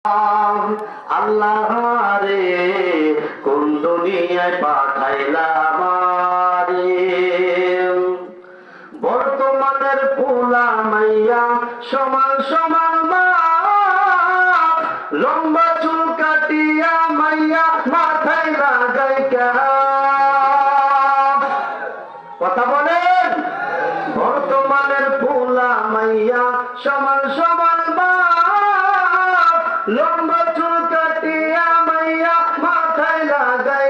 আল্লাহ রে কোন দুনিয়ায় পাঠাইলাম রে, বর্তমানের পোলা মাইয়া সমান সমান মা, লম্বা চুল কাটিয়া মাইয়া মাথায় লাগাই কথা বলেন। বর্তমানের পোলা মাইয়া সমান সমান মা, লম্বা চুল কাটিয়া মাইয়া মাথায় লাগাই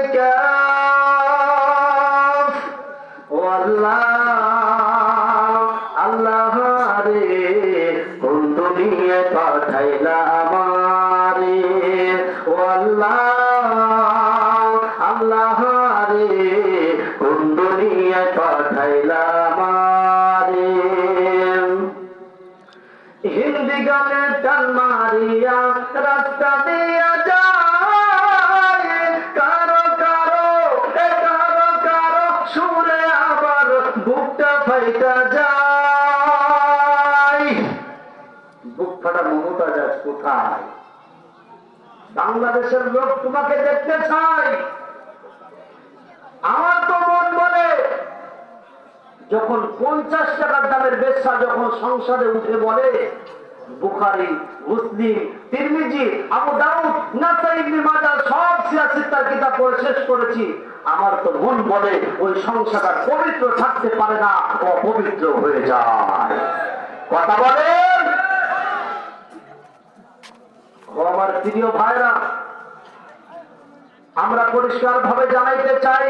ও আল্লাহ, আল্লাহ রে কোন দুনিয়ায় পাঠাইলা আমারে, ও আল্লাহ, আল্লাহ রে কোন দুনিয়ায় পাঠাইলা আমারে। হিন্দি গানের টান মারিয়া রাস্তা দিয়া যায়, কারো কারো কারো কারো সুরে আবার বুকটা ফাইটা যায়। বুক ফাটা মমতা যাস কোথায়? বাংলাদেশের লোক তোমাকে দেখতে চাই। আমার তো মন বলে যখন 50 টাকার দামের বেশ্যা যখন সংসদে উঠে বলে, বুখারী, মুসলিম, তিরমিজি, আবু দাউদ, নাসাই, ইবনে মাজাহ সব সিয়াসিতার কিতাব পড়ে শেষ করেছি, আমার তো মন বলে ওই সংসারটা পবিত্র থাকতে পারে না, অপবিত্র হয়ে যায়। কথা বলেন। আমার প্রিয় ভাইরা, আমরা পরিষ্কার ভাবে জানাইতে চাই,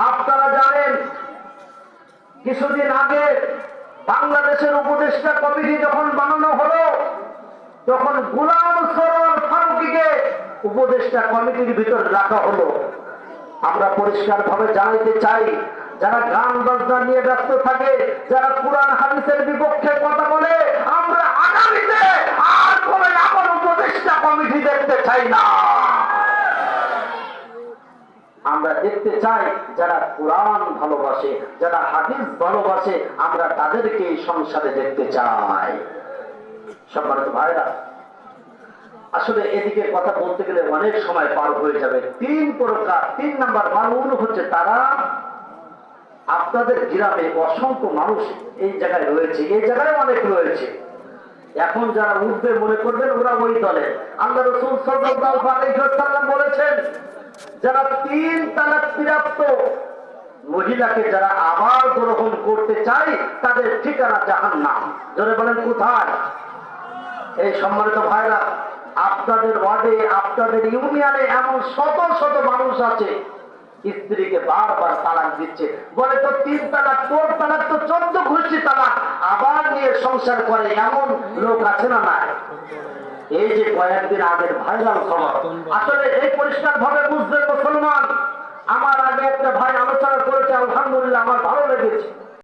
আপনারা জানেন কিছুদিন আগে বাংলাদেশের উপদেষ্টা কমিটি যখন বানানো হলো, তখন গোলাম সরোয়ার ফারুকীকে উপদেষ্টা কমিটির ভিতর রাখা হলো। আমরা পরিষ্কার ভাবে জানাইতে চাই, যারা গান বাজনা নিয়ে ব্যস্ত থাকে, যারা কুরআন হাদিসের বিপক্ষে কথা বলে, আমরা আগামীতে আর কোনো এমন উপদেষ্টা কমিটি দেখতে চাই না। আমরা দেখতে চাই যারা কোরআন ভালোবাসে, যারা হাদিস ভালোবাসে, আমরা তাদেরকে সংসারে দেখতে চাই। সম্মানিত ভাইরা, আসলে এদিকে কথা বলতে গেলে অনেক সময় পার হয়ে যাবে। 3 প্রকার, 3 নাম্বার মানুষ হচ্ছে তারা, আপনাদের গ্রামে অসংখ্য মানুষ এই জায়গায় রয়েছে, এই জায়গায় অনেক রয়েছে। এখন যারা উঠবে মনে করবেন ওরা ওই দলে। আল্লাহ রাসূল সাল্লাল্লাহু আলাইহি ওয়াসাল্লাম বলেছেন, যারা 3 তালাক প্রাপ্ত মহিলাকে যারা আবার গ্রহণ করতে চায়, তাদের ঠিকানা জাহান্নাম। জোরে বলেন কোথায়? এই সম্মানিত ভাইরা, আপনাদের ওয়ার্ডে, আপনাদের ইউনিয়নে এমন শত শত মানুষ আছে স্ত্রীকে বারবার তালাক দিচ্ছে, বলে তো 3 তালাক, 4 তালাক তো 14 ঘুষি তালাক, আবার নিয়ে সংসার করে, এমন লোক আছে না? না। এই যে কয়েকদিন আগের ভাইরাল খবর, আসলে এই পরিষ্কার ভাবে বুঝবে মুসলমান। আমার আগে একটা ভাই আলোচনা করেছে, আলহামদুলিল্লাহ আমার ভালো লেগেছে।